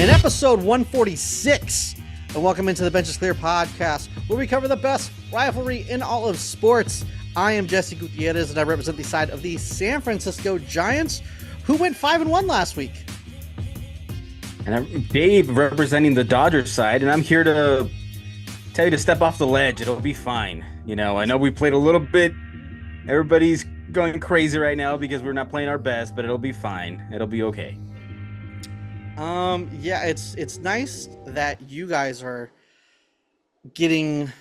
in episode 146. And welcome into the Bench is Clear podcast, where we cover the best rivalry in all of sports. I am Jesse Gutierrez, and I represent the side of the San Francisco Giants, who went 5-1 last week. And I'm Dave, representing the Dodgers side, and I'm here to tell you to step off the ledge. It'll be fine. You know, I know we played a little bit. Everybody's going crazy right now because we're not playing our best, but it'll be fine. It'll be okay. Yeah, it's nice that you guys are having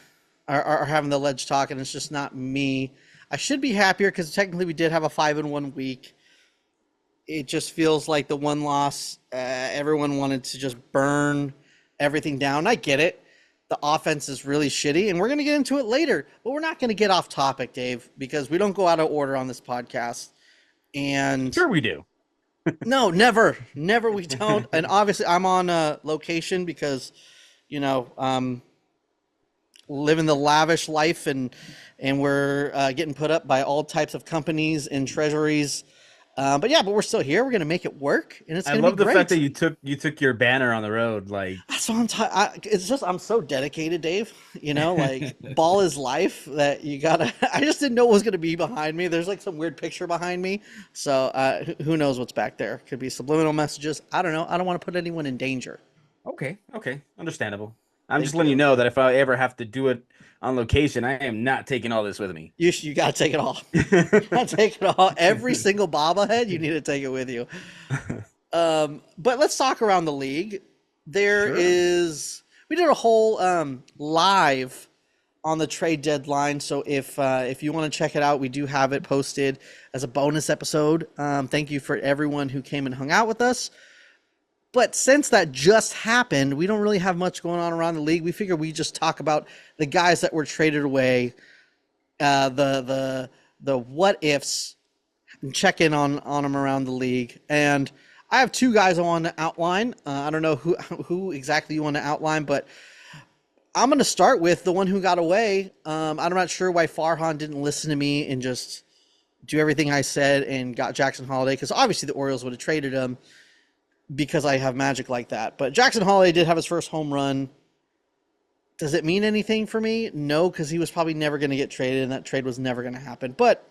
the ledge talk, and it's just not me. I should be happier because technically we did have a 5-1 week. It just feels like the one loss, everyone wanted to just burn everything down. I get it. The offense is really shitty, and we're going to get into it later. But we're not going to get off topic, Dave, because we don't go out of order on this podcast. And Sure we do. No, never we don't. And obviously I'm on location because, you know, living the lavish life, and we're getting put up by all types of companies and treasuries. But we're still here. We're gonna make it work, and it's gonna be great. I love the fact that you took your banner on the road. Like, that's what it's just I'm so dedicated, Dave. You know, like ball is life. That you gotta. I just didn't know what was gonna be behind me. There's like some weird picture behind me. So who knows what's back there? Could be subliminal messages. I don't know. I don't want to put anyone in danger. Okay, understandable. I'm just letting you know that if I ever have to do it on location, I am not taking all this with me. You got to take it all. You got to take it all. Every single bobblehead, you need to take it with you. But let's talk around the league. We did a whole live on the trade deadline. So if you want to check it out, we do have it posted as a bonus episode. Thank you for everyone who came and hung out with us. But since that just happened, we don't really have much going on around the league. We figure we just talk about the guys that were traded away, the what ifs, and check in on them around the league. And I have two guys I want to outline. I don't know who exactly you want to outline, but I'm going to start with the one who got away. I'm not sure why Farhans didn't listen to me and just do everything I said and got Jackson Holliday, because obviously the Orioles would have traded him, because I have magic like that. But Jackson Holliday did have his first home run. Does it mean anything for me? No, because he was probably never going to get traded, and that trade was never going to happen. But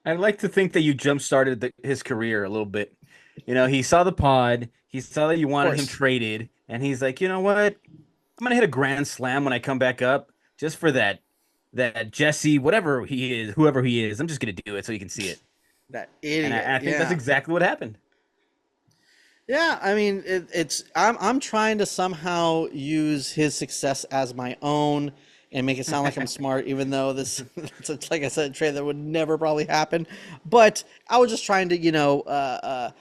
I'd like to think that you jump-started his career a little bit. You know, he saw the pod. He saw that you wanted him traded, and he's like, you know what? I'm going to hit a grand slam when I come back up just for that Jesse, whatever he is, whoever he is. I'm just going to do it so you can see it. That idiot. And I think that's exactly what happened. Yeah, I mean, I'm trying to somehow use his success as my own and make it sound like I'm smart, even though it's like I said, a trade that would never probably happen. But I was just trying to,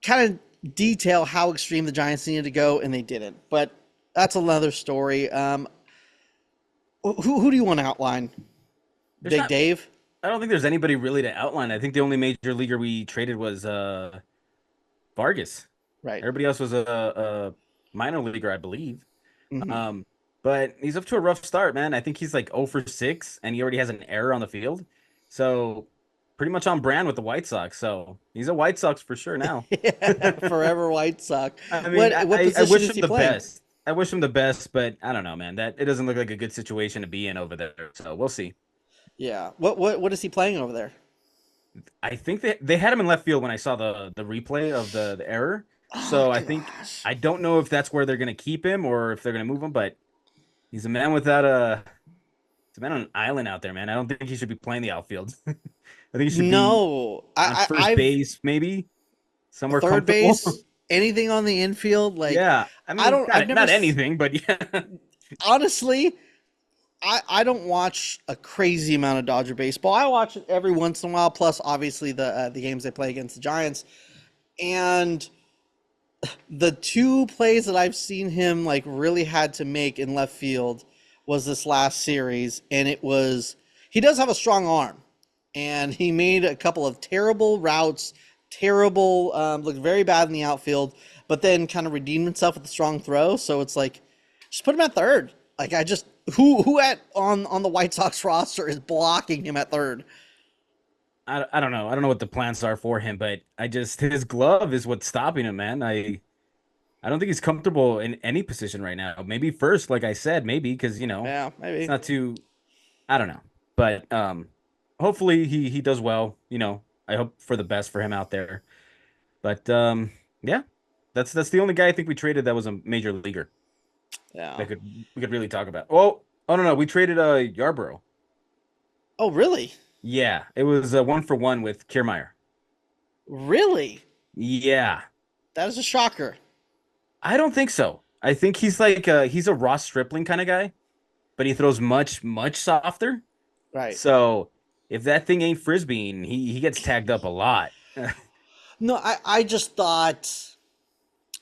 kind of detail how extreme the Giants needed to go, and they didn't. But that's another story. Who do you want to outline? Dave? I don't think there's anybody really to outline. I think the only major leaguer we traded was Vargas. Right. Everybody else was a minor leaguer, I believe. Mm-hmm. But he's up to a rough start, man. I think he's like 0 for 6, and he already has an error on the field. So pretty much on brand with the White Sox. So he's a White Sox for sure now. Yeah, forever White Sox. I mean, I wish him the best. I wish him the best, but I don't know, man. It doesn't look like a good situation to be in over there. So we'll see. Yeah. What is he playing over there? I think they had him in left field when I saw the replay of the error. So I don't know if that's where they're going to keep him or if they're going to move him, but he's a man on an island out there, man. I don't think he should be playing the outfield. I think he should be on first base, maybe somewhere third base, anything on the infield. Like, yeah, I mean, not anything, but yeah. Honestly, I don't watch a crazy amount of Dodger baseball. I watch it every once in a while, plus obviously the games they play against the Giants. And the two plays that I've seen him like really had to make in left field was this last series, and he does have a strong arm, and he made a couple of terrible routes, looked very bad in the outfield, but then kind of redeemed himself with a strong throw. So it's like, just put him at third. Like, who on the White Sox roster is blocking him at third? I don't know. I don't know what the plans are for him, but his glove is what's stopping him, man. I don't think he's comfortable in any position right now. Maybe first, like I said, maybe because Yeah, it's maybe. not too. I don't know, but hopefully he does well. I hope for the best for him out there. But yeah, that's the only guy I think we traded that was a major leaguer Yeah. that we could really talk about. Oh no, we traded Yarborough. Oh, really? Yeah, it was a 1-for-1 with Kiermaier. Really? Yeah, That is a shocker. I don't think so. I think he's like he's a Ross Stripling kind of guy, but he throws much softer. Right. So if that thing ain't frisbeeing, he gets tagged up a lot. No, I just thought.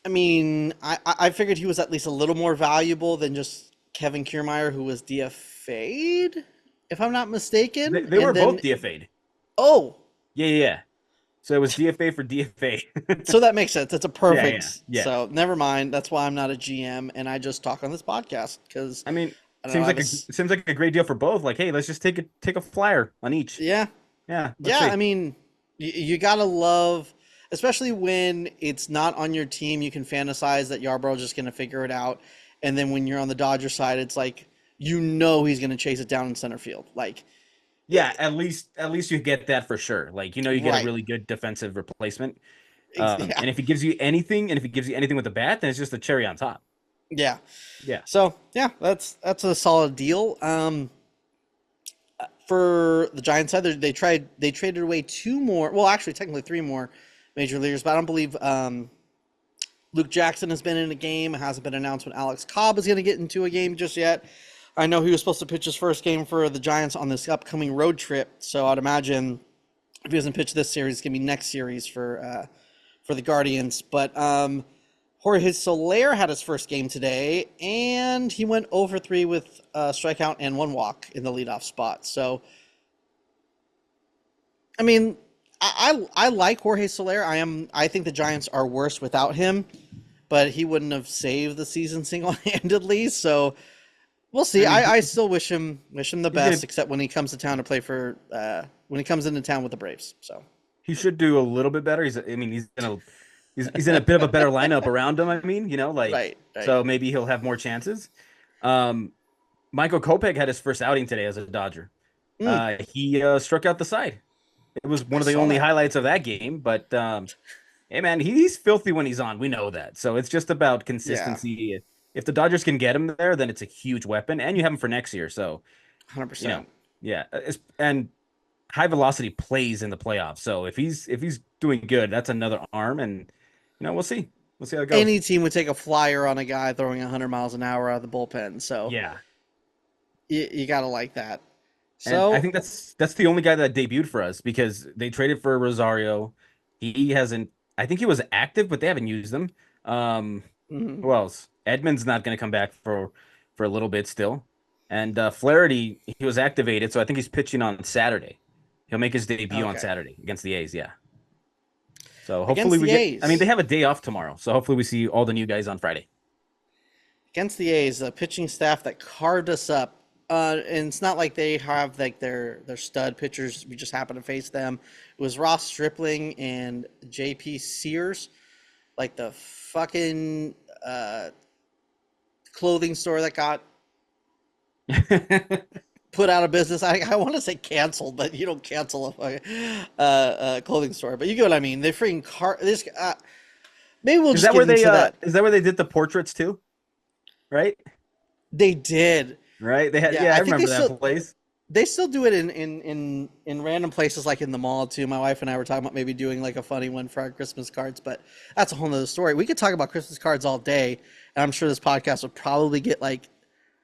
I mean, I figured he was at least a little more valuable than just Kevin Kiermaier, who was DFA'd, if I'm not They, mistaken. they were And both then, DFA'd. oh, Yeah. So it was DFA for DFA. so that makes sense. It's a Yeah. perfect. Yeah. So never mind. That's why I'm not a GM and I just talk on this podcast because I mean, I don't know. I have a seems like a great deal for both. Like, hey, let's just take a flyer on each. yeah, Yeah, let's yeah. I see. mean, you gotta love, especially when it's not on your team. You can fantasize that Yarborough's just gonna figure it out, and then when you're on the Dodger side, it's like he's gonna chase it down in center field. Like, Yeah, at least you get that for sure. Like, you get a right. really good defensive replacement. Yeah. And if he gives you anything with the bat, then it's just a cherry on top. Yeah. Yeah. So yeah, that's a solid deal. For the Giants side, they traded away two more. Well, actually, technically three more major leaguers, but I don't believe Luke Jackson has been in a game. It hasn't been announced when Alex Cobb is going to get into a game just yet. I know he was supposed to pitch his first game for the Giants on this upcoming road trip, so I'd imagine if he doesn't pitch this series, it's going to be next series for the Guardians. But Jorge Soler had his first game today, and he went over 3 with a strikeout and 1 walk in the leadoff spot. So, I mean, I like Jorge Soler. I think the Giants are worse without him, but he wouldn't have saved the season single handedly. So we'll see. I mean, I still wish him the he's gonna best, except when he comes to town to play for when he comes into town with the Braves. So he should do a little bit better. He's in a bit of a better lineup around him. I mean, like, right, right. so maybe he'll have more chances. Um, Michael Kopech had his first outing today as a Dodger. Mm, He struck out the side. It was I one of the saw only that. highlights of that game. But hey, man, he's filthy when he's on. We know that. So it's just about Yeah, consistency. If the Dodgers can get him there, then it's a huge weapon, and you have him for next year. So 100%. yeah, and high velocity plays in the playoffs. So if he's doing good, that's another arm, and we'll see. We'll see how it goes. Any team would take a flyer on a guy throwing 100 miles an hour out of the bullpen. So Yeah, you got to like that. and I So, think that's the only guy that debuted for us because they traded for Rosario. He hasn't. I think he was active, but they haven't used him. Um, mhm. who else? Edmund's not going to come back for a little bit still, and Flaherty he was activated, so I think he's pitching on Saturday. He'll make his debut on Okay. Saturday against the A's. Yeah. So hopefully Against we the get. I mean, they A's. have a day off tomorrow, so hopefully we see all the new guys on Friday. Against the A's, the pitching staff that carved us up. And it's not like they have like their stud pitchers. We just happen to face them. It was Ross Stripling and JP Sears, like the fucking clothing store that got put out of business. I want to say canceled, but you don't cancel a clothing store. But you get what I mean. They freaking this. Maybe we'll Is just that get where they into that. is that where they did the portraits too? Right? They did. Right? They had Yeah, yeah, I I think remember that place. they still do it in random places like in the mall too. My wife and I were talking about maybe doing like a funny one for our Christmas cards, but that's a whole nother story. We could talk about Christmas cards all day, and I'm sure this podcast would probably get like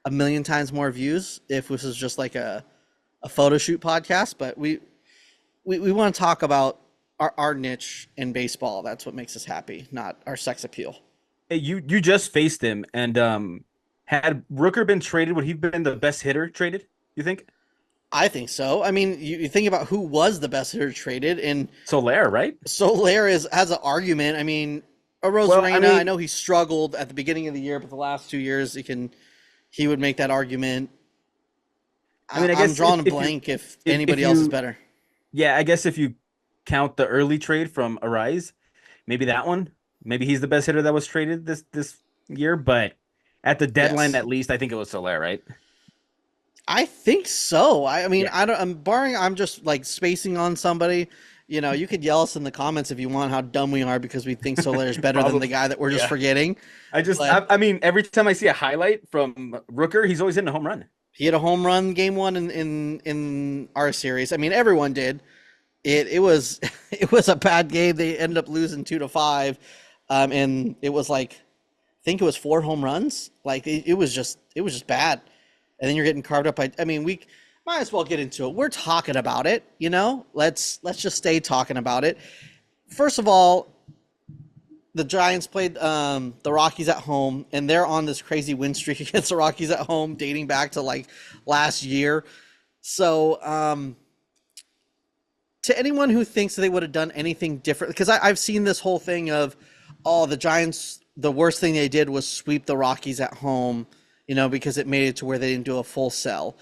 a million times more views if this was just like a photo shoot podcast. But we want to talk about our niche in baseball. That's what makes us happy, not our sex appeal. Hey, you just faced him and had Rooker been traded, would he have been the best hitter traded, you think? I think so. I mean, you think about who was the best hitter traded, and Soler, right? Soler has an argument. I mean, a Well, I Rosarena, I mean know he struggled at the beginning of the year, but the last 2 years he would make that argument. I I'm guess drawing a if you blank if if anybody else is you better. yeah, I guess if you count the early trade from Arise, maybe that one. Maybe he's the best hitter that was traded this year, but at the deadline, Yes. at least, I think it was Soler, right? I think so. I mean, Yeah, I don't. I'm barring. I'm just like spacing on somebody. You know, you could yell us in the comments if you want how dumb we are because we think Soler is better than the probably. guy that we're just Yeah. forgetting. I, But I mean, every time I see a highlight from Rooker, he's always hitting a home run. he had a home run game one in our series. I mean, everyone did. It was it was a bad game. They ended up losing 2-5, and it was like I think it was 4 home runs. Like it was just bad. And then you're getting carved up by. I mean, we might as well get into it. We're talking about it, you know. Let's just stay talking about it. First of all, the Giants played the Rockies at home, and they're on this crazy win streak against the Rockies at home, dating back to like last year. So, to anyone who thinks that they would have done anything different, because I've seen this whole thing of, oh, the Giants, the worst thing they did was sweep the Rockies at home, you know, because it made it to where they didn't do a full sell.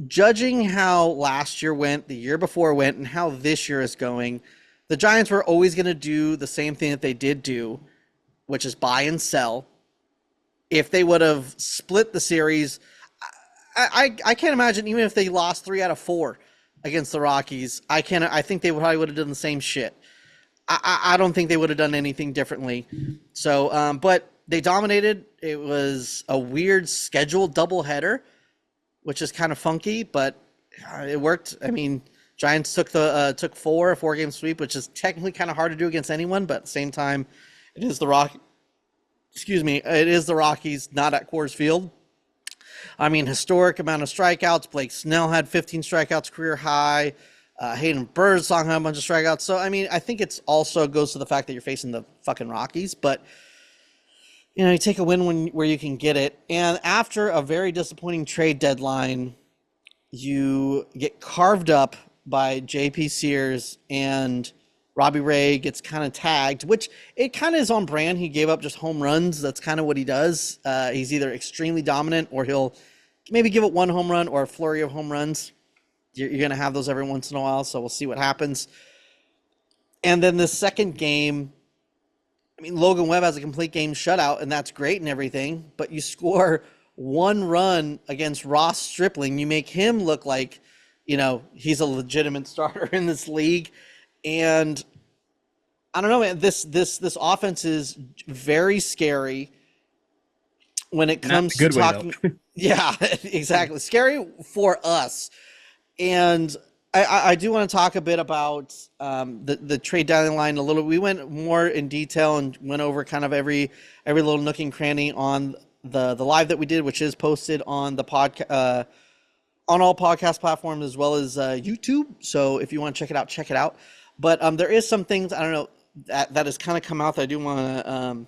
Judging how last year went, the year before went, and how this year is going, the Giants were always going to do the same thing that they did do, which is buy and sell. If they would have split the series, I can't imagine even if they lost 3 out of 4 against the Rockies. I think they probably would have done the same shit. I don't think they would have done anything differently. So, but they dominated. It was a weird scheduled doubleheader, which is kind of funky, but it worked. I mean, Giants took 4 a 4 game sweep, which is technically kind of hard to do against anyone, but at the same time, it is the Rock. Excuse me, it is the Rockies, not at Coors Field. I mean, historic amount of strikeouts. Blake Snell had 15 strikeouts, career high. Hayden Birdsong had a bunch of strikeouts. So, I mean, I think it's also goes to the fact that you're facing the fucking Rockies, but you know, you take a win where you can get it. And after a very disappointing trade deadline, you get carved up by JP Sears and Robbie Ray gets kind of tagged, which it kind of is on brand. He gave up just home runs. That's kind of what he does. He's either extremely dominant or he'll maybe give it 1 home run or a flurry of home runs. You're going to have those every once in a while, so we'll see what happens. And then the second game, I mean, Logan Webb has a complete game shutout, and that's great and everything, but you score 1 run against Ross Stripling. You make him look like, you know, he's a legitimate starter in this league. And I don't know, man, this offense is very scary when it Not in comes a to good way, though. talking. Yeah, exactly. Scary for us. And I do want to talk a bit about the trade deadline a little. We went more in detail and went over kind of every little nook and cranny on the live that we did, which is posted on the podcast on all podcast platforms as well as YouTube. So if you want to check it out. But there is some things I don't know that has kind of come out that I do want to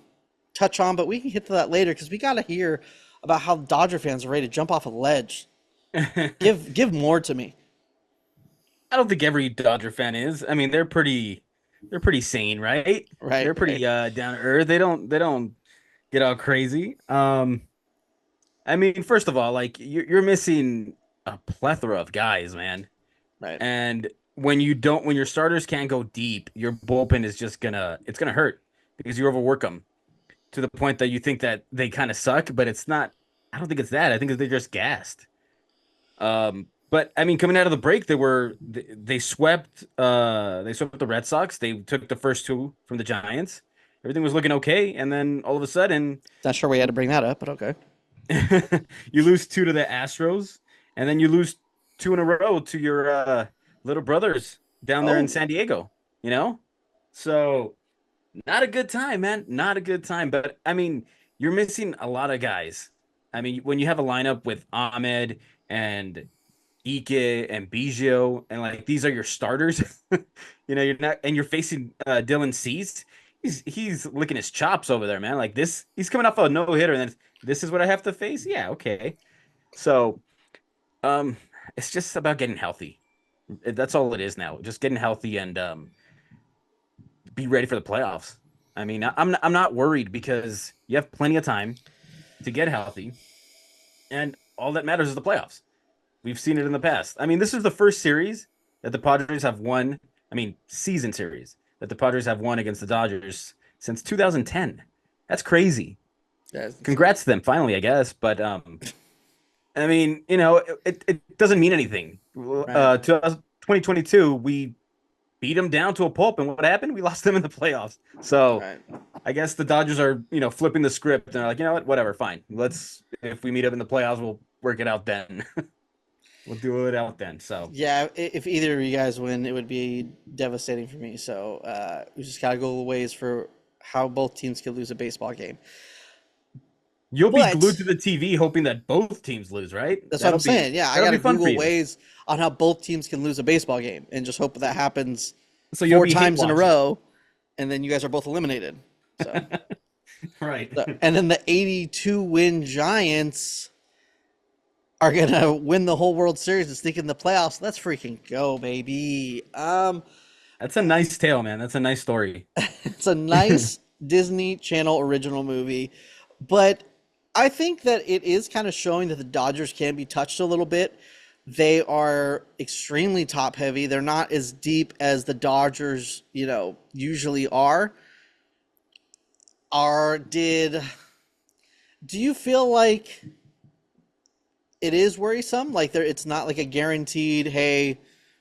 touch on, but we can get to that later because we got to hear about how Dodger fans are ready to jump off a ledge. Give more to me. I don't think every Dodger fan is. I mean, they're pretty sane, right? Right, They're right, pretty down to earth. They don't get all crazy. I mean, first of all, like you're missing a plethora of guys, man. right. And when your starters can't go deep, your bullpen is just gonna hurt because you overwork them to the point that you think that they kind of suck, but it's not. I don't think it's that. I think they're just gassed. But I mean, coming out of the break, they swept the Red Sox. They took the first 2 from the Giants. Everything was looking okay, and then all of a sudden, Not sure we had to bring that up, but okay. you lose 2 to the Astros, and then you lose 2 in a row to your little brothers down there in Oh, San Diego. You know, so not a good time, man. Not a good time. But I mean, you're missing a lot of guys. I mean, when you have a lineup with Ahmed and Ike and Biggio, and like these are your starters. You're not, and you're facing Dylan Cease. He's licking his chops over there, man. Like this, he's coming off a no hitter, and then this is what I have to face. Yeah, okay. So, um, it's just about getting healthy. That's all it is now. Just getting healthy and be ready for the playoffs. I mean, I'm not worried because you have plenty of time to get healthy, and all that matters is the playoffs. We've seen it in the past. I mean, this is the first series that the Padres have won. I mean, season series that the Padres have won against the Dodgers since 2010. That's crazy. That's insane. Congrats to them, finally, I guess. But I mean, it doesn't mean anything. Right. 2022, we beat them down to a pulp, and what happened? We lost them in the playoffs. So Right. I guess the Dodgers are, flipping the script, and they're like, you know what, whatever, fine. If we meet up in the playoffs, we'll work it out then. We'll do it out then. So Yeah, if either of you guys win, it would be devastating for me. So we just gotta go ways for how both teams could lose a baseball game. you'll be But glued to the TV hoping that both teams lose, right? that's what I'm saying. Yeah, I That'll be gotta fun for Google you. ways on how both teams can lose a baseball game and just hope that happens So you'll four be hate times in a watching. row, and then you guys are both eliminated. So, Right. and then the 82 win Giants are gonna win the whole World Series and sneak in the playoffs. Let's freaking go, baby. That's a nice tale, man. That's a nice story. It's a nice Disney Channel original movie, but I think that it is kind of showing that the Dodgers can be touched a little bit. They are extremely top heavy. They're not as deep as the Dodgers, usually are. Do you feel like it is worrisome? Like it's not like a guaranteed, hey,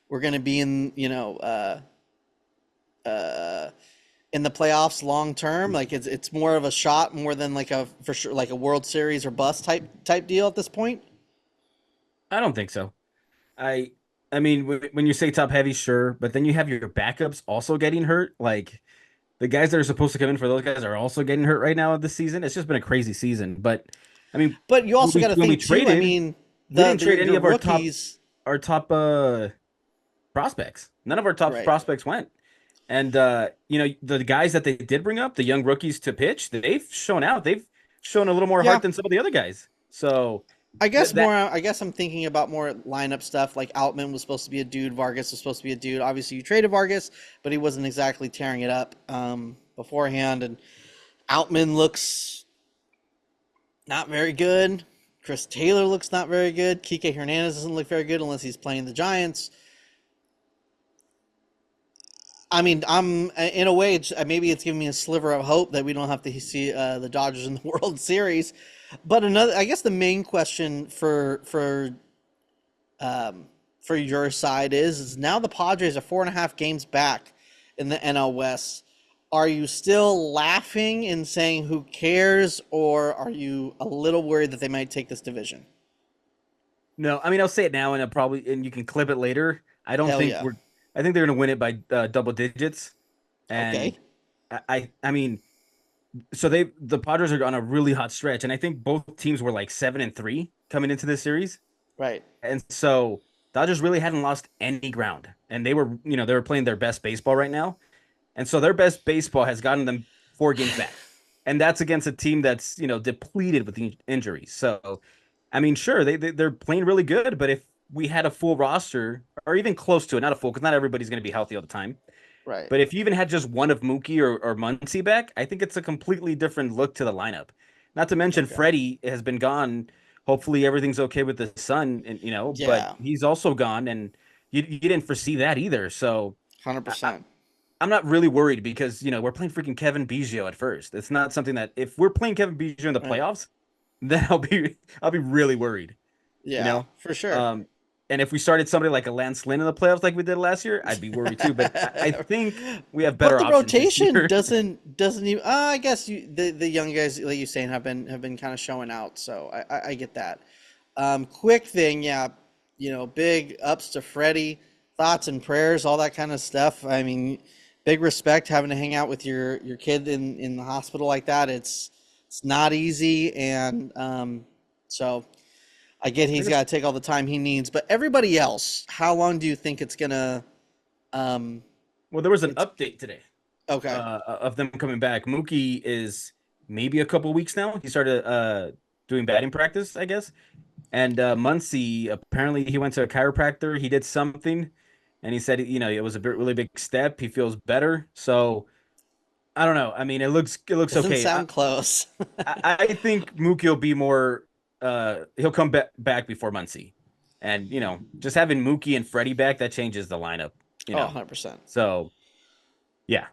we're going to be in the playoffs long term. Like it's more of a shot more than like a for sure like a World Series or bust type deal at this point. I don't think so. I I mean, when you say top heavy, sure, but then you have your backups also getting hurt. Like the guys that are supposed to come in for those guys are also getting hurt right now this season. It's just been a crazy season. But I mean, But you when also got to we think too. I traded, mean, we didn't trade any your of rookies, our top prospects. None of our top right? prospects went. And the guys that they did bring up, the young rookies to pitch, they've shown out. They've shown a little more Yeah, heart than some of the other guys. So I guess that more. I guess I'm thinking about more lineup stuff. Like Outman was supposed to be a dude. Vargas was supposed to be a dude. Obviously, you traded Vargas, but he wasn't exactly tearing it up beforehand. And Outman looks not very good. Chris Taylor looks not very good. Kike Hernandez doesn't look very good unless he's playing the Giants. I mean, I'm in a way, maybe it's giving me a sliver of hope that we don't have to see the Dodgers in the World Series. But I guess the main question for your side is now the Padres are 4.5 games back in the NL West. Are you still laughing and saying who cares, or are you a little worried that they might take this division? No, I mean I'll say it now, and you can clip it later. Hell yeah. I think they're gonna win it by double digits, and Okay. I mean, so the Padres are on a really hot stretch, and I think both teams were like 7-3 coming into this series, Right. and so Dodgers really hadn't lost any ground, and they were playing their best baseball right now, and so their best baseball has gotten them 4 games back, and that's against a team that's depleted with injuries. So I mean, sure, they're playing really good, but if we had a full roster, or even close to it, not a full, because not everybody's going to be healthy all the time. Right. But if you even had just one of Mookie or Muncy back, I think it's a completely different look to the lineup. Not to mention Okay. Freddie has been gone. Hopefully everything's okay with the son, and but Yeah. he's also gone, and you didn't foresee that either. So I, I- 100%. I'm not really worried because we're playing freaking Kevin Biggio at first. It's not something that if we're playing Kevin Biggio in the Right. playoffs, then I'll be really worried. You Yeah, know, for sure. um, and if we started somebody like a Lance Lynn in the playoffs like we did last year, I'd be worried too. But I think we have But better the options this rotation year. doesn't even. I guess the young guys like you saying have been kind of showing out. So I get that. Quick thing, yeah. Big ups to Freddie. Thoughts and prayers, all that kind of stuff. I mean, big respect having to hang out with your kid in the hospital like that. It's not easy, and so I get he's got to take all the time he needs. But everybody else, how long do you think it's gonna? Um, Well, there was an it's update today okay. of them coming back. Mookie is maybe a couple weeks now. He started doing batting practice, I guess. And Muncy, apparently he went to a chiropractor. He did something, and he said, it was a really big step. He feels better. So I don't know. I mean, it looks Doesn't okay. sound close. I think Mookie will be more. He'll come back before Muncy, and just having Mookie and Freddie back that changes the lineup. You Oh, know, 100%. so yeah.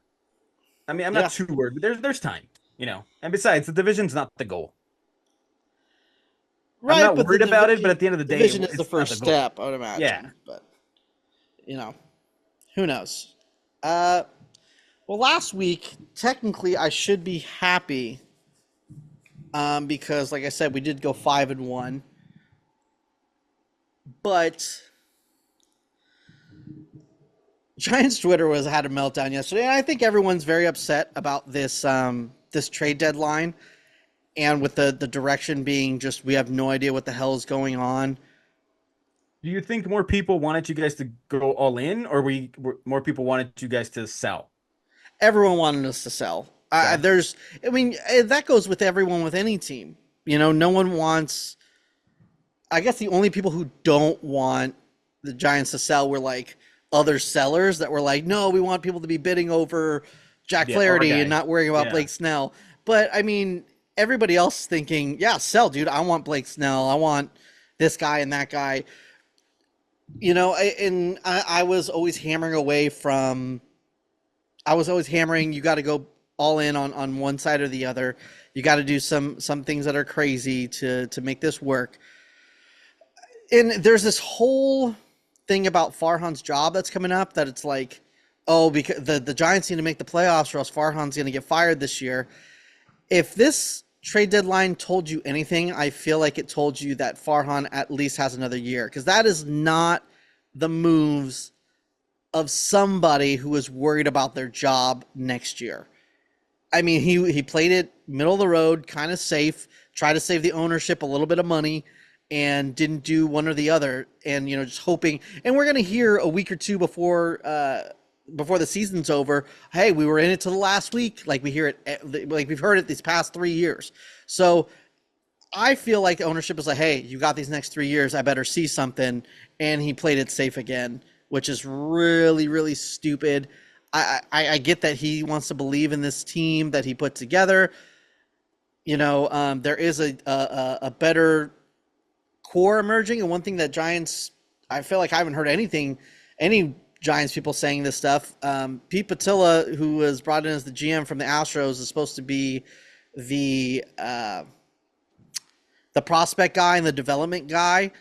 I mean, I'm not Yeah. too worried, but there's time, you know. And besides, the division's not the goal. I'm Right, not but the worried about it, but at the end of the day, division is the it's not first the goal. step, I would Yeah. imagine. But you know, who knows? Uh, well, last week technically I should be happy, because, like I said, we did go 5-1, but Giants Twitter was had a meltdown yesterday, and I think everyone's very upset about this trade deadline, and with the direction being just we have no idea what the hell is going on. Do you think more people wanted you guys to go all in, or more people wanted you guys to sell? Everyone wanted us to sell. Okay. I mean, that goes with everyone with any team. No one wants. I guess the only people who don't want the Giants to sell were like other sellers that were like, no, we want people to be bidding over Jack Yeah, our Flaherty and guy. not worrying about Yeah. Blake Snell. But I mean, everybody else thinking, yeah, sell, dude. I want Blake Snell. I want this guy and that guy. I was always hammering away from. I was always hammering. You got to go all in on one side or the other. You got to do some things that are crazy to make this work. And there's this whole thing about Farhan's job that's coming up that it's like, oh, because the Giants need to make the playoffs or else Farhan's going to get fired this year. If this trade deadline told you anything, I feel like it told you that Farhan at least has another year, because that is not the moves of somebody who is worried about their job next year. I mean, he played it middle of the road, kind of safe, tried to save the ownership a little bit of money, and didn't do one or the other. And just hoping. And we're gonna hear a week or two before the season's over. Hey, we were in it to the last week, like we hear it, like we've heard it these past 3 years. So I feel like ownership is like, hey, you got these next 3 years. I better see something. And he played it safe again, which is really, really stupid. I get that he wants to believe in this team that he put together. There is a better core emerging, and one thing that Giants, I feel like I haven't heard any Giants people saying this stuff. Pete Patilla, who was brought in as the GM from the Astros, is supposed to be the the prospect guy and the development guy.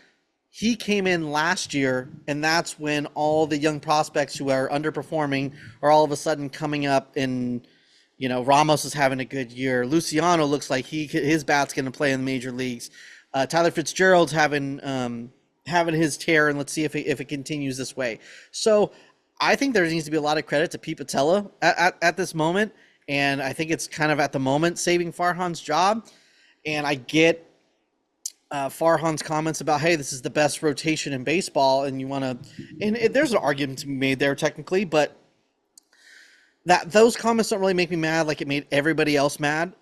He came in last year, and that's when all the young prospects who are underperforming are all of a sudden coming up. And Ramos is having a good year. Luciano looks like his bat's going to play in the major leagues. Tyler Fitzgerald's having his tear, and let's see if it continues this way. So I think there needs to be a lot of credit to Pete Patella at this moment, and I think it's kind of at the moment saving Farhan's job. And I get Farhan's comments about, hey, this is the best rotation in baseball, and you want to, and there's an argument to be made there technically, but those comments don't really make me mad like it made everybody else mad.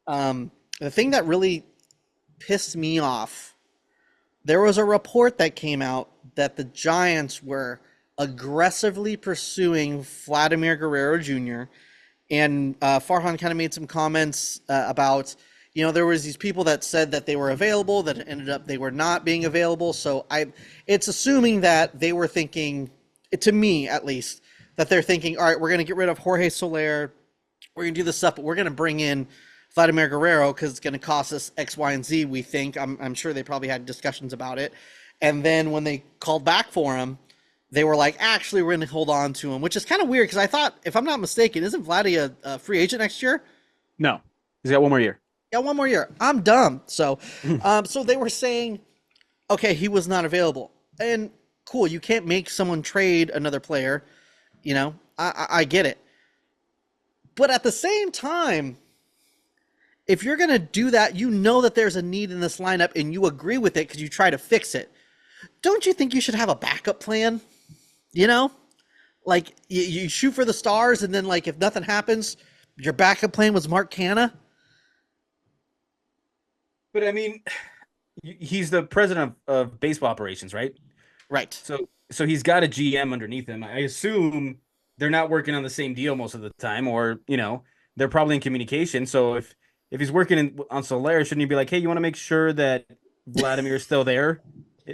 The thing that really pissed me off, there was a report that came out that the Giants were aggressively pursuing Vladimir Guerrero Jr., and Farhan kind of made some comments about, there was these people that said that they were available that ended up they were not being available. So it's assuming that they were thinking, to me at least, that they're thinking, all right, we're going to get rid of Jorge Soler, we're going to do this stuff, but we're going to bring in Vladimir Guerrero because it's going to cost us X, Y, and Z. We think. I'm sure they probably had discussions about it, and then when they called back for him, they were like, actually, we're going to hold on to him, which is kind of weird because I thought, if I'm not mistaken, isn't Vladdy a free agent next year? No, he's got one more year. Yeah, one more year. I'm dumb. So, so they were saying, okay, he was not available, and cool. You can't make someone trade another player. I get it, but at the same time, if you're going to do that, that there's a need in this lineup, and you agree with it because you try to fix it. Don't you think you should have a backup plan? Like you shoot for the stars, and then like if nothing happens, your backup plan was Mark Canna. But I mean, he's the president of baseball operations, right? Right. So he's got a GM underneath him. I assume they're not working on the same deal most of the time, or they're probably in communication. So if he's working on Soler, shouldn't he be like, hey, you want to make sure that Vladimir's still there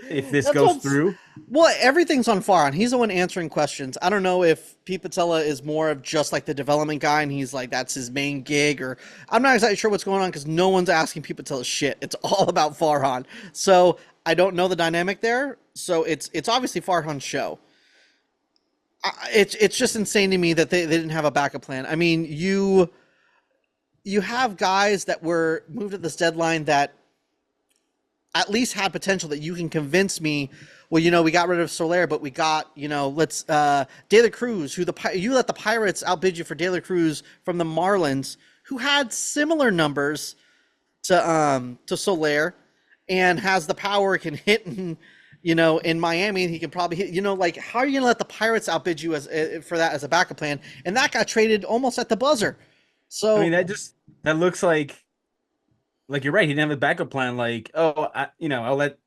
if this That's goes what's through. well, everything's on Farhan. He's the one answering questions. I don't know if Pete Patella is more of just like the development guy and he's like that's his main gig, or I'm not exactly sure what's going on because no one's asking Pete Patella shit. It's all about Farhan. So I don't know the dynamic there. So it's obviously Farhan's show. It's just insane to me that they didn't have a backup plan. I mean, you have guys that were moved at this deadline that at least had potential that you can convince me. Well, we got rid of Soler, but we got, let's De La Cruz, who you let the Pirates outbid you for De La Cruz from the Marlins, who had similar numbers to Soler, and has the power, can hit, and in Miami he can probably hit. Like how are you gonna let the Pirates outbid you as for that as a backup plan? And that got traded almost at the buzzer. I So mean, that looks like you're right. He didn't have a backup plan. Like, oh, I'll let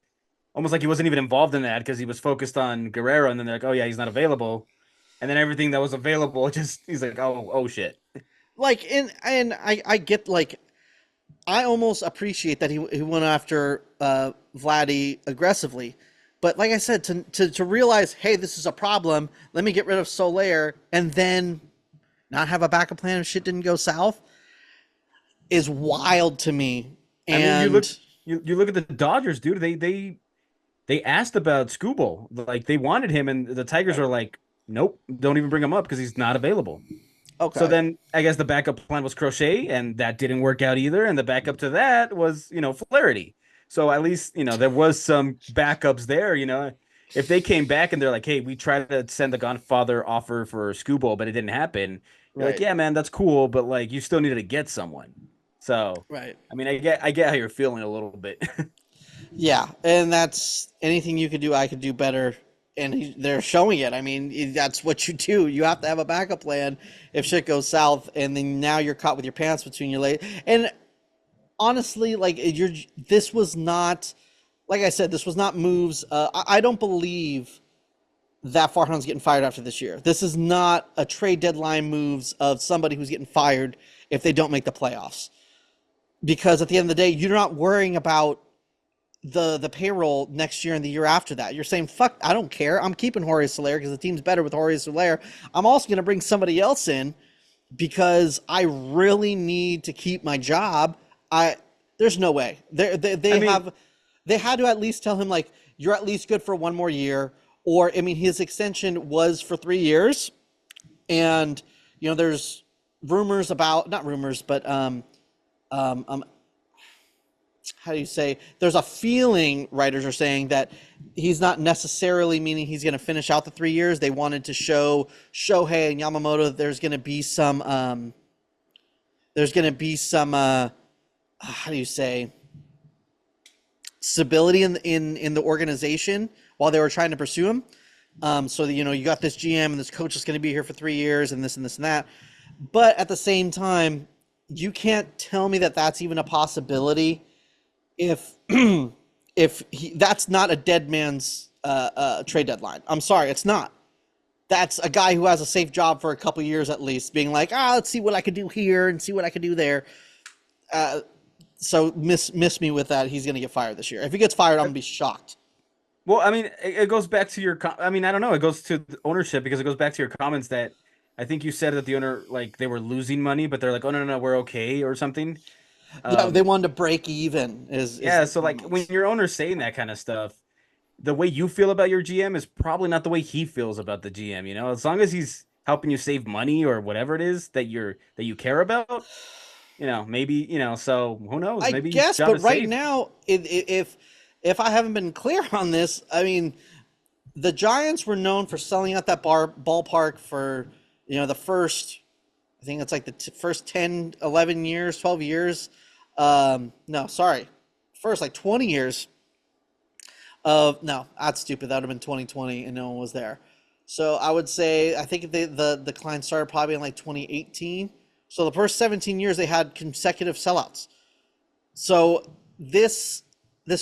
almost like he wasn't even involved in that because he was focused on Guerrero, and then they're like, oh yeah, he's not available, and then everything that was available, just he's like, oh shit. like and I get like I almost appreciate that he went after Vladdy aggressively. But like I said, to realize, hey, this is a problem, let me get rid of Soler and then not have a backup plan if shit didn't go south is wild to me. I mean, And you look at the Dodgers, dude. They asked about Scooble, like they wanted him, and the Tigers right. were like, nope, don't even bring him up because he's not available. So Okay. then I guess the backup plan was Crochet, and that didn't work out either. And the backup to that was, Flaherty. So at least, there was some backups there, If they came back and they're like, hey, we tried to send the Godfather offer for Scooble, but it didn't happen. You're like, Right. yeah, man, that's cool, but like you still needed to get someone. So Right. I mean, I get how you're feeling a little bit. Yeah, and that's anything you could do, I could do better. And they're showing it. I mean, that's what you do. You have to have a backup plan if shit goes south, and then now you're caught with your pants between your legs. And honestly, like this was not, like I said, this was not moves. I don't believe that Farhan's getting fired after this year. This is not a trade deadline moves of somebody who's getting fired if they don't make the playoffs. Because at the end of the day, you're not worrying about the payroll next year and the year after that. You're saying, fuck, I don't care. I'm keeping Jorge Soler because the team's better with Jorge Soler. I'm also going to bring somebody else in because I really need to keep my job. There's no way. They I mean, they had to at least tell him like you're at least good for one more year. Or I mean, his extension was for 3 years, and there's rumors about not rumors, but um, how do you say? There's a feeling writers are saying that he's not necessarily meaning he's going to finish out the 3 years. They wanted to show Shohei and Yamamoto that there's going to be some how do you say stability in the organization while they were trying to pursue him. So that, you got this GM and this coach is going to be here for 3 years and this and this and that. But at the same time, you can't tell me that that's even a possibility if that's not a dead man's trade deadline. I'm sorry, it's not. That's a guy who has a safe job for a couple years at least, being like, let's see what I can do here and see what I can do there. So miss me with that. He's going to get fired this year. If he gets fired, I'm going to be shocked. well, I mean, it goes back to I mean, I don't know. It goes to ownership because it goes back to your comments that I think you said that the owner, like, they were losing money, but they're like, oh, no, we're okay or something. Yeah, they Um, wanted to break even. Is yeah. the So, like, when comments. your owner's saying that kind of stuff, the way you feel about your GM is probably not the way he feels about the GM, As long as he's helping you save money or whatever it is that you care about, maybe, so who knows? I Maybe guess, job but is right safe. now, if I haven't been clear on this, I mean, the Giants were known for selling out that ballpark for the first. I think it's like the first 10, 11 years, 12 years. No, sorry, first like 20 years of no, that's stupid. That would have been 2020, and no one was there. So I would say I think the decline started probably in like 2018. So the first 17 years they had consecutive sellouts. So this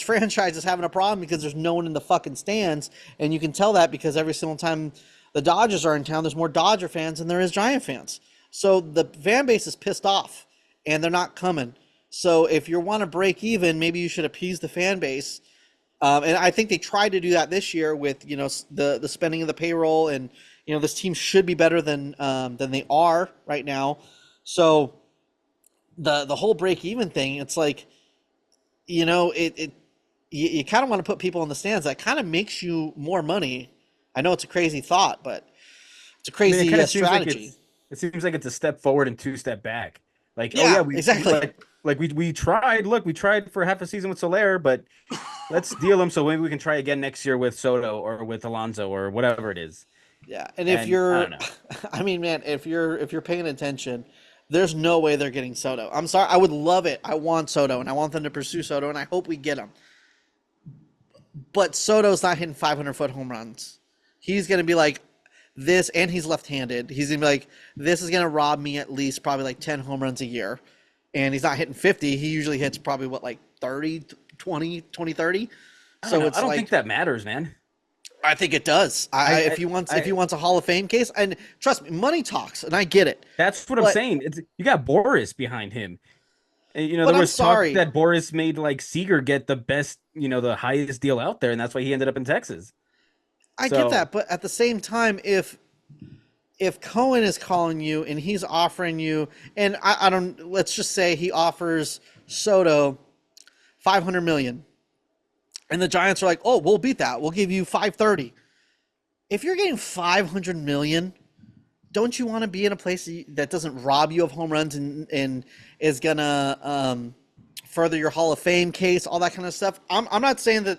franchise is having a problem because there's no one in the fucking stands, and you can tell that because every single time the Dodgers are in town, there's more Dodger fans than there is Giant fans. So the fan base is pissed off, and they're not coming. So if you want to break even, maybe you should appease the fan base And I think they tried to do that this year with the spending of the payroll, and this team should be better than they are right now. So the whole break even thing, it's like you kind of want to put people in the stands. That kind of makes you more money. I know it's a crazy thought, but it's a I mean, it crazy kind of seems like strategy. it seems like it's a step forward and two step back. Like, oh Yeah, yeah, we exactly. like we tried. Look, we tried for half a season with Soler, but let's deal him so maybe we can try again next year with Soto or with Alonso or whatever it is. Yeah, and if And I you're, don't know. I mean, man, if you're paying attention, there's no way they're getting Soto. I'm sorry, I would love it. I want Soto, and I want them to pursue Soto, and I hope we get him. But Soto's not hitting 500-foot home runs. He's gonna be like this, and he's left-handed. He's gonna be like, this is gonna rob me at least probably like 10 home runs a year, and he's not hitting 50. He usually hits probably what, like 30, 20, 20, 30. I don't So know. I it's don't think like, that matters, man. I think it does. If I, he wants a Hall of Fame case, and trust me, money talks, and I get it. that's what I'm But saying. It's you got Boris behind him. And, but there I'm was talk sorry. that Boris made like Seager get the best, the highest deal out there, and that's why he ended up in Texas. I get So that, but at the same time, if Cohen is calling you and he's offering you, and I don't, let's just say he offers Soto 500 million, and the Giants are like, oh, we'll beat that. We'll give you 530. If you're getting 500 million, don't you want to be in a place that doesn't rob you of home runs, and is gonna further your Hall of Fame case, all that kind of stuff? I'm not saying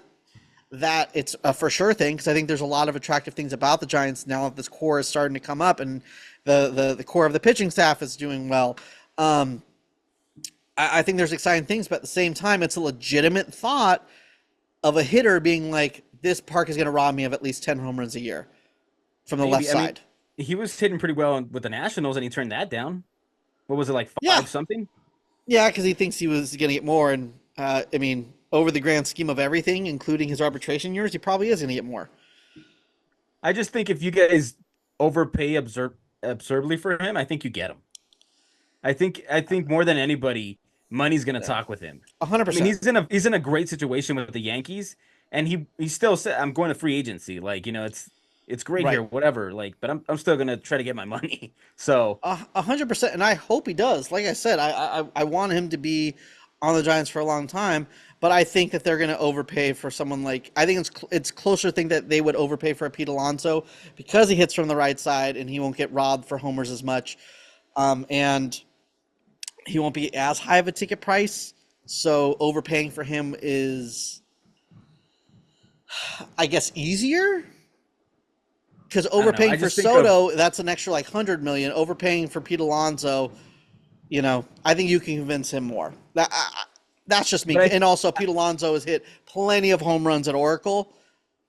that it's a for sure thing, because I think there's a lot of attractive things about the Giants now that this core is starting to come up, and the core of the pitching staff is doing well. I think there's exciting things, but at the same time, it's a legitimate thought of a hitter being like, this park is going to rob me of at least 10 home runs a year from the left maybe, I mean, side. he was hitting pretty well with the Nationals, and he turned that down. What was it, like Yeah, five something? yeah, because he thinks he was going to get more, and I mean, over the grand scheme of everything, including his arbitration years, he probably is going to get more. I just think if you guys overpay absurdly for him, I think you get him. I think more than anybody, money's gonna Yeah, talk with him. hundred I mean, percent. he's in a great situation with the Yankees, and he still said, "I'm going to free agency." Like, it's great here, Right. whatever. Like, but I'm still gonna try to get my money. So 100%, and I hope he does. Like I said, I want him to be on the Giants for a long time, but I think that they're going to overpay for someone like, I think it's closer to think that they would overpay for a Pete Alonso because he hits from the right side and he won't get robbed for homers as much, and he won't be as high of a ticket price. So overpaying for him is, I guess, easier. Because I don't know. overpaying I for just think of Soto, that's an extra like 100 million. Overpaying for Pete Alonso, I think you can convince him more. That's just me. but And also, Pete Alonso has hit plenty of home runs at Oracle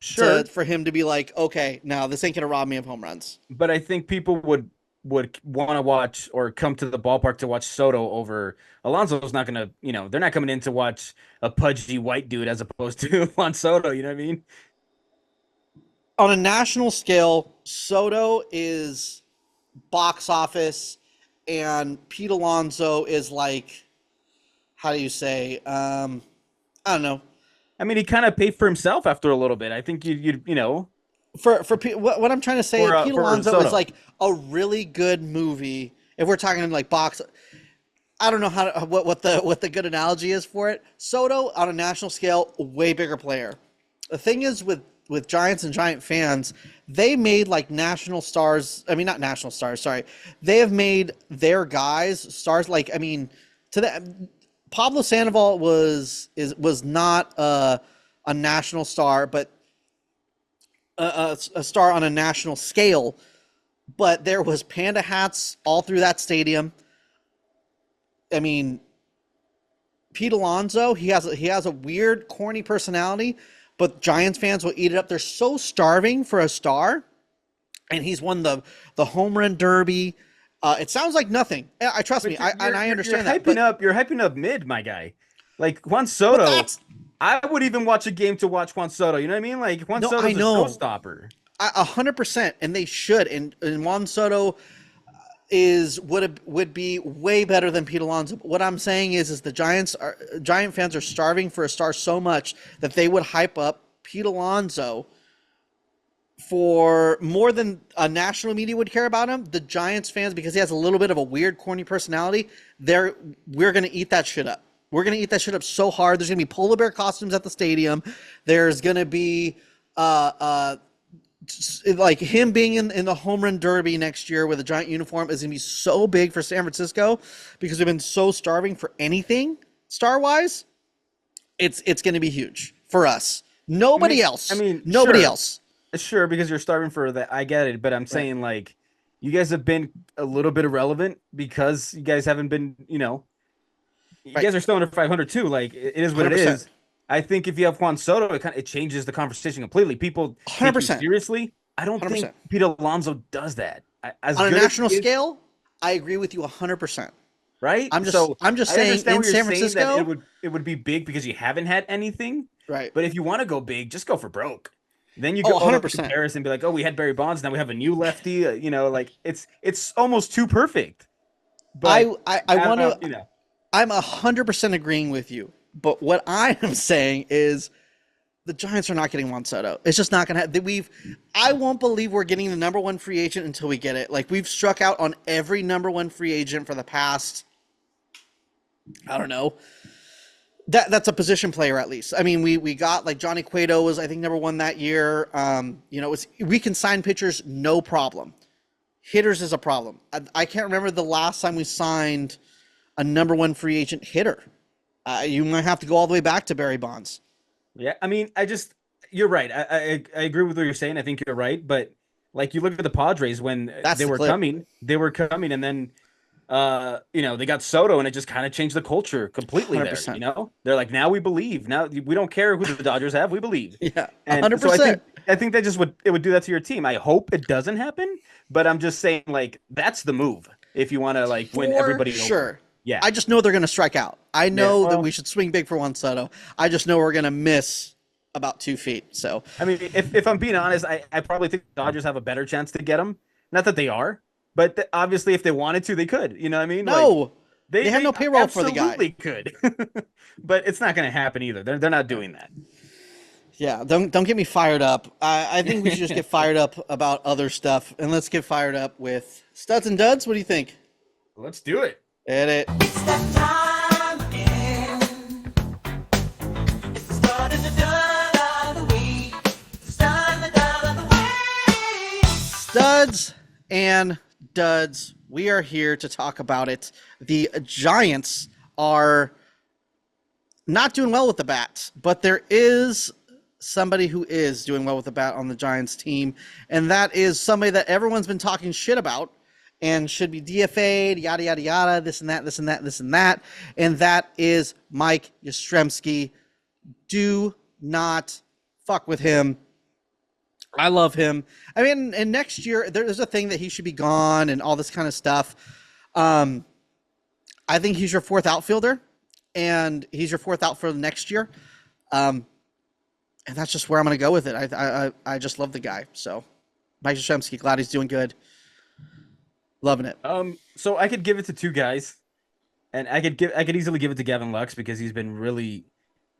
sure, for him to be like, okay, now this ain't gonna rob me of home runs. but I think people would want to watch or come to the ballpark to watch Soto over Alonso's not gonna, they're not coming in to watch a pudgy white dude as opposed to Juan Soto. You know what I mean? On a national scale, Soto is box office, and Pete Alonso is like, how do you say? I don't know. I mean, he kind of paid for himself after a little bit. I think What I'm trying to say, Pete for Alonso is Soto. like a really good movie. If we're talking like box, I don't know what the good analogy is for it. Soto on a national scale, way bigger player. The thing is with Giants and Giant fans, they made like national stars. I mean, not national stars. Sorry, they have made their guys stars. Like, I mean, to that, Pablo Sandoval was not a national star, but a star on a national scale. But there was panda hats all through that stadium. I mean, Pete Alonso, he has a weird, corny personality, but Giants fans will eat it up. They're so starving for a star, and he's won the home run derby. It sounds like nothing. I trust me. But you're And I you're understand that, hyping up you're hyping up mid, my guy. Like Juan but Soto, that's I would even watch a game to watch Juan Soto. You know what I mean? Like Juan no, I Soto's a know, showstopper. 100%, and they should. And Juan Soto, would be way better than Pete Alonso. But what I'm saying is the Giant fans are starving for a star so much that they would hype up Pete Alonso for more than a national media would care about him. The Giants fans, because he has a little bit of a weird, corny personality, we're gonna eat that shit up. We're gonna eat that shit up so hard. There's gonna be polar bear costumes at the stadium. There's gonna be like him being in the home run derby next year with a Giant uniform is going to be so big for San Francisco because we've been so starving for anything star wise. It's going to be huge for us. Nobody else. Nobody else. Sure, because you're starving for that. I get it, but I'm saying like you guys have been a little bit irrelevant because you guys haven't been, you guys are still under 500 too. Like it is what 100%. It is. I think if you have Juan Soto, it changes the conversation completely. People 100%. Take you seriously. I don't 100%. Think Pete Alonso does that. On a national scale, I agree with you 100%. Right? I'm just saying in San Francisco, it would be big because you haven't had anything. Right. But if you want to go big, just go for broke. Then you go 100% comparison and be like, oh, we had Barry Bonds, now we have a new lefty. Like it's almost too perfect. But I want to. I'm 100% agreeing with you. But what I am saying is the Giants are not getting Juan Soto. It's just not going to happen. I won't believe we're getting the number one free agent until we get it. Like, we've struck out on every number one free agent for the past, I don't know. That's a position player, at least. I mean, we got, like, Johnny Cueto was, I think, number one that year. We can sign pitchers, no problem. Hitters is a problem. I can't remember the last time we signed a number one free agent hitter. You might have to go all the way back to Barry Bonds. Yeah, I mean, you're right. I agree with what you're saying. I think you're right. But like you look at the Padres when they were coming, and then they got Soto, and it just kind of changed the culture completely 100%. There. They're like, now we believe. Now we don't care who the Dodgers have, we believe. Yeah, 100%. So I think that would do that to your team. I hope it doesn't happen, but I'm just saying like that's the move if you want to like win everybody over. Sure. Yeah. I just know they're going to strike out. I know that we should swing big for Juan Soto. I just know we're going to miss about 2 feet. So I mean, if I'm being honest, I probably think the Dodgers have a better chance to get him. Not that they are, but obviously if they wanted to, they could. You know what I mean? No, like, they have no payroll for the guy. Absolutely could, but it's not going to happen either. They're not doing that. Yeah, don't get me fired up. I think we should just get fired up about other stuff, and let's get fired up with studs and duds. What do you think? Let's do it. Hit it. It's that time again. It's the start of the dud of the week. Start the dud of the week. Studs and duds. We are here to talk about it. The Giants are not doing well with the bat, but there is somebody who is doing well with the bat on the Giants team, and that is somebody that everyone's been talking shit about and should be DFA'd, yada, yada, yada, this and that, this and that, this and that. And that is Mike Yastrzemski. Do not fuck with him. I love him. I mean, and next year, there's a thing that he should be gone and all this kind of stuff. I think he's your fourth outfielder, and he's your fourth outfielder next year. And that's just where I'm going to go with it. I just love the guy. So, Mike Yastrzemski, glad he's doing good. Loving it. So I could give it to two guys, and I could easily give it to Gavin Lux because he's been really.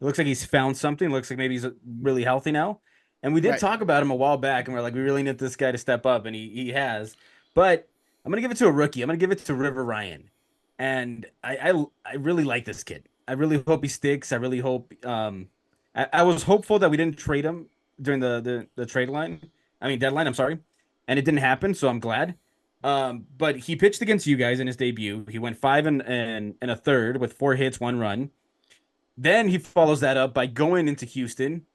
It looks like he's found something. It looks like maybe he's really healthy now. And we did talk about him a while back, and we're like, we really need this guy to step up, and he has. But I'm gonna give it to a rookie. I'm gonna give it to River Ryan, and I really like this kid. I really hope he sticks. I really hope. I was hopeful that we didn't trade him during the deadline. I'm sorry, and it didn't happen. So I'm glad. But he pitched against you guys in his debut. He went 5 and a third with 4 hits, 1 run. Then he follows that up by going into Houston,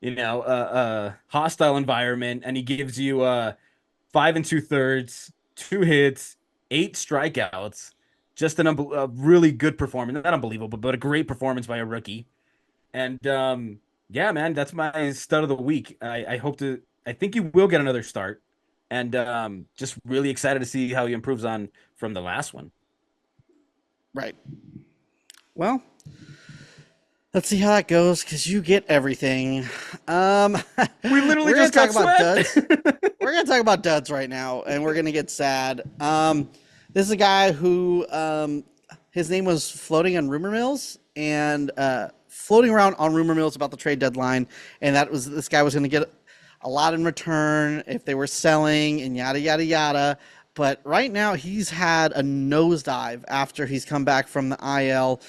hostile environment, and he gives you 5 2/3, 2 hits, 8 strikeouts. Just a really good performance. Not unbelievable, but a great performance by a rookie. And yeah, man, that's my stud of the week. I think he will get another start. And just really excited to see how he improves on from the last one. Right. Well, let's see how that goes because you get everything. We literally talk about duds. We're gonna talk about duds right now, and we're gonna get sad. This is a guy who his name was floating on rumor mills and floating around on rumor mills about the trade deadline, and that was this guy was going to get a lot in return if they were selling and yada yada yada. But right now he's had a nosedive after he's come back from the IL.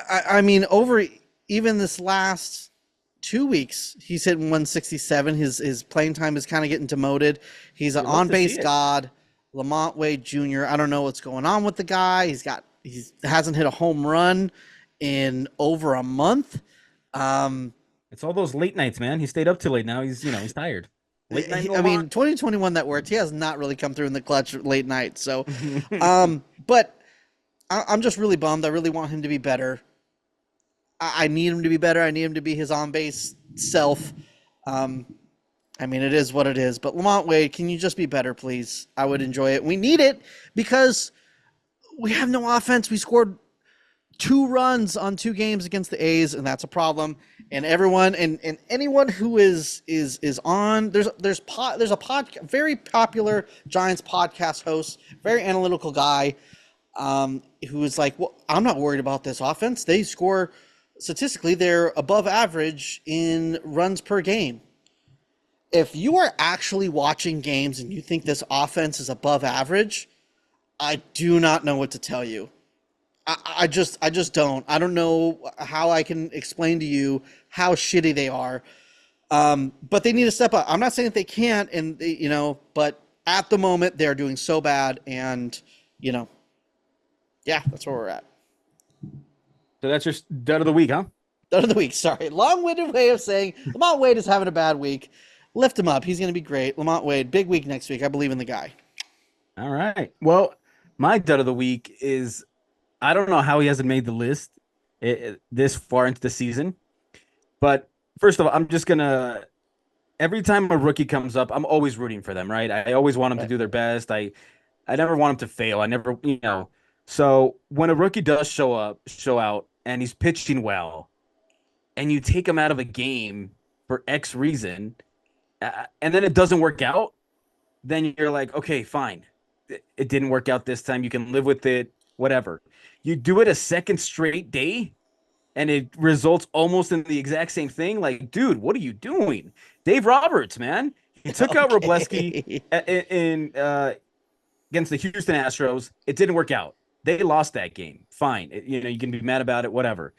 I mean, over even this last 2 weeks, he's hitting 167. His playing time is kind of getting demoted. He's an on base god. Lamont Wade Jr. I don't know what's going on with the guy. He hasn't hit a home run in over a month. It's all those late nights, man. He stayed up too late. Now he's tired. Late night. I mean, 2021 that worked. He has not really come through in the clutch late night. So, but I'm just really bummed. I really want him to be better. I need him to be better. I need him to be his on base self. I mean, it is what it is. But Lamont Wade, can you just be better, please? I would enjoy it. We need it because we have no offense. We scored 2 runs on 2 games against the A's, and that's a problem. And everyone and anyone who is on there's a very popular Giants podcast host, very analytical guy, who is like, well, I'm not worried about this offense. They score statistically, they're above average in runs per game. If you are actually watching games and you think this offense is above average, I do not know what to tell you. I just don't. I don't know how I can explain to you how shitty they are. But they need to step up. I'm not saying that they can't, but at the moment they're doing so bad, and yeah, that's where we're at. So that's your dud of the week, huh? Dud of the week. Sorry, long-winded way of saying Lamont Wade is having a bad week. Lift him up. He's going to be great. Lamont Wade, big week next week. I believe in the guy. All right. Well, my dud of the week is, I don't know how he hasn't made the list this far into the season. But first of all, I'm just going to, every time a rookie comes up, I'm always rooting for them, right? I always want them to do their best. I never want them to fail. I never, So when a rookie does show out, and he's pitching well, and you take him out of a game for X reason, and then it doesn't work out, then you're like, okay, fine. It didn't work out this time. You can live with it, whatever. You do it a second straight day, and it results almost in the exact same thing. Like, dude, what are you doing? Dave Roberts, man. He took out Robleski in against the Houston Astros. It didn't work out. They lost that game. Fine. You can be mad about it, whatever.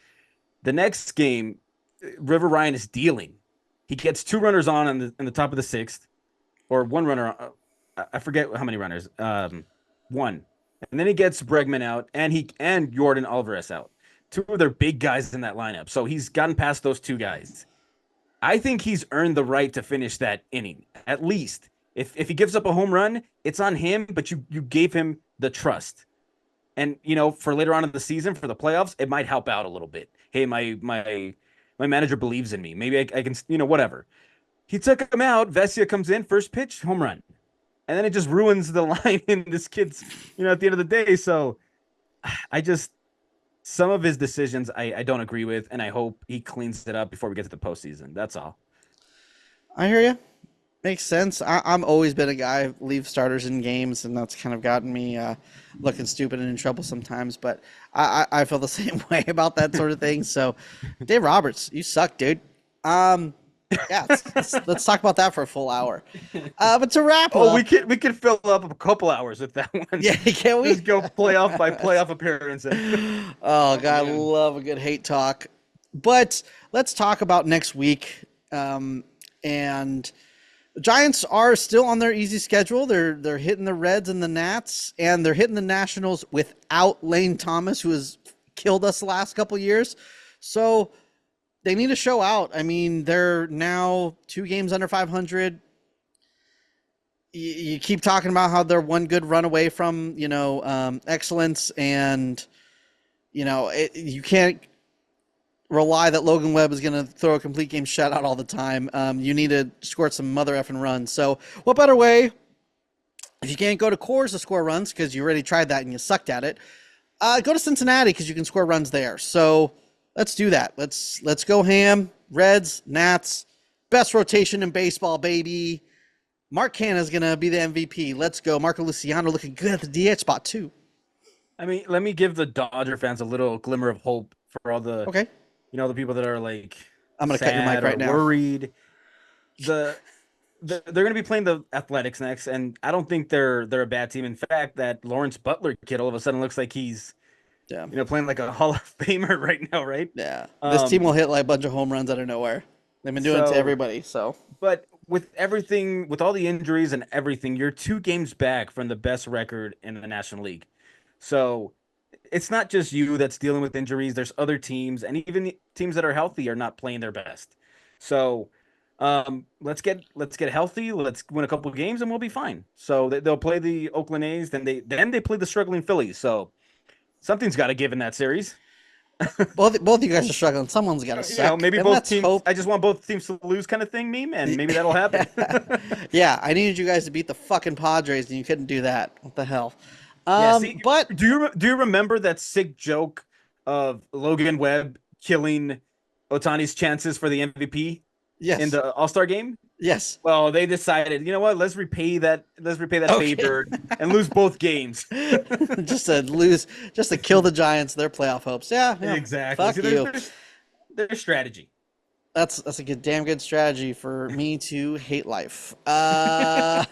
The next game, River Ryan is dealing. He gets 2 runners on in the top of the 6th, or 1 runner. I forget how many runners. 1. And then he gets Bregman out, and Jordan Alvarez out. 2 of their big guys in that lineup. So he's gotten past those 2 guys. I think he's earned the right to finish that inning, at least. If he gives up a home run, it's on him, but you gave him the trust. And, for later on in the season, for the playoffs, it might help out a little bit. Hey, my manager believes in me. Maybe I can, whatever. He took him out. Vesia comes in, first pitch, home run. And then it just ruins the line in this kid's, at the end of the day. So some of his decisions I don't agree with, and I hope he cleans it up before we get to the postseason. That's all. I hear you. Makes sense. I'm always been a guy leave starters in games, and that's kind of gotten me looking stupid and in trouble sometimes. But I feel the same way about that sort of thing. So, Dave Roberts, you suck, dude. Yeah, let's talk about that for a full hour. But to wrap up, we could fill up a couple hours with that one. Yeah, can we just go playoff by playoff appearances? Oh God, I love a good hate talk. But let's talk about next week. And the Giants are still on their easy schedule. They're hitting the Reds and the Nats, and they're hitting the Nationals without Lane Thomas, who has killed us the last couple years. So they need to show out. I mean, they're now 2 games under 500. You keep talking about how they're 1 good run away from, excellence, and, you can't rely that Logan Webb is going to throw a complete game shutout all the time. You need to score some mother effing runs. So what better way, if you can't go to Coors to score runs because you already tried that and you sucked at it, go to Cincinnati because you can score runs there. So let's do that. Let's go ham. Reds, Nats, best rotation in baseball, baby. Mark Canha is going to be the MVP. Let's go. Marco Luciano looking good at the DH spot, too. I mean, let me give the Dodger fans a little glimmer of hope for all the, Okay. the people that are like, I'm going to cut your mic sad right or now. worried. They're going to be playing the Athletics next, and I don't think they're a bad team. In fact, that Lawrence Butler kid all of a sudden looks like he's Yeah. playing like a Hall of Famer right now, right? Yeah. This team will hit like a bunch of home runs out of nowhere. They've been doing it to everybody, so. But with everything, with all the injuries and everything, you're 2 games back from the best record in the National League. So it's not just you that's dealing with injuries. There's other teams, and even the teams that are healthy are not playing their best. So let's get healthy. Let's win a couple of games, and we'll be fine. So they'll play the Oakland A's, then they play the struggling Phillies. So something's got to give in that series. Both of you guys are struggling. Someone's got to suck. Maybe and both let's teams. hope. I just want both teams to lose, kind of thing, meme, and maybe that'll happen. Yeah, I needed you guys to beat the fucking Padres, and you couldn't do that. What the hell? But do you remember that sick joke of Logan Webb killing Otani's chances for the MVP Yes. in the All-Star game? Yes. Well, they decided, you know what? Let's repay that favor and lose both games. just to kill the Giants, their playoff hopes. Yeah, Exactly. Fuck you. Their strategy. That's a damn good strategy for me to hate life. But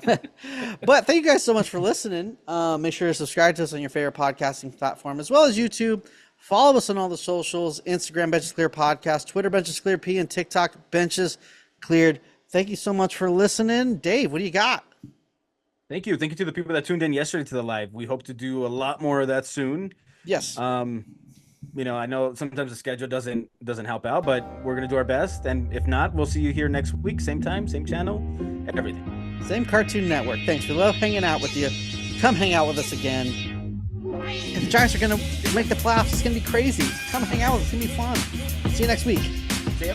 thank you guys so much for listening. Make sure to subscribe to us on your favorite podcasting platform, as well as YouTube. Follow us on all the socials: Instagram, Benches Clear Podcast; Twitter, Benches Clear P; and TikTok, Benches Cleared. Thank you so much for listening. Dave, what do you got? Thank you. Thank you to the people that tuned in yesterday to the live. We hope to do a lot more of that soon. Yes. I know sometimes the schedule doesn't help out, but we're gonna do our best. And if not, we'll see you here next week, same time, same channel, and everything. Same Cartoon Network. Thanks. We love hanging out with you. Come hang out with us again. If the Giants are gonna make the playoffs, it's gonna be crazy. Come hang out with us. It's gonna be fun. See you next week. See ya.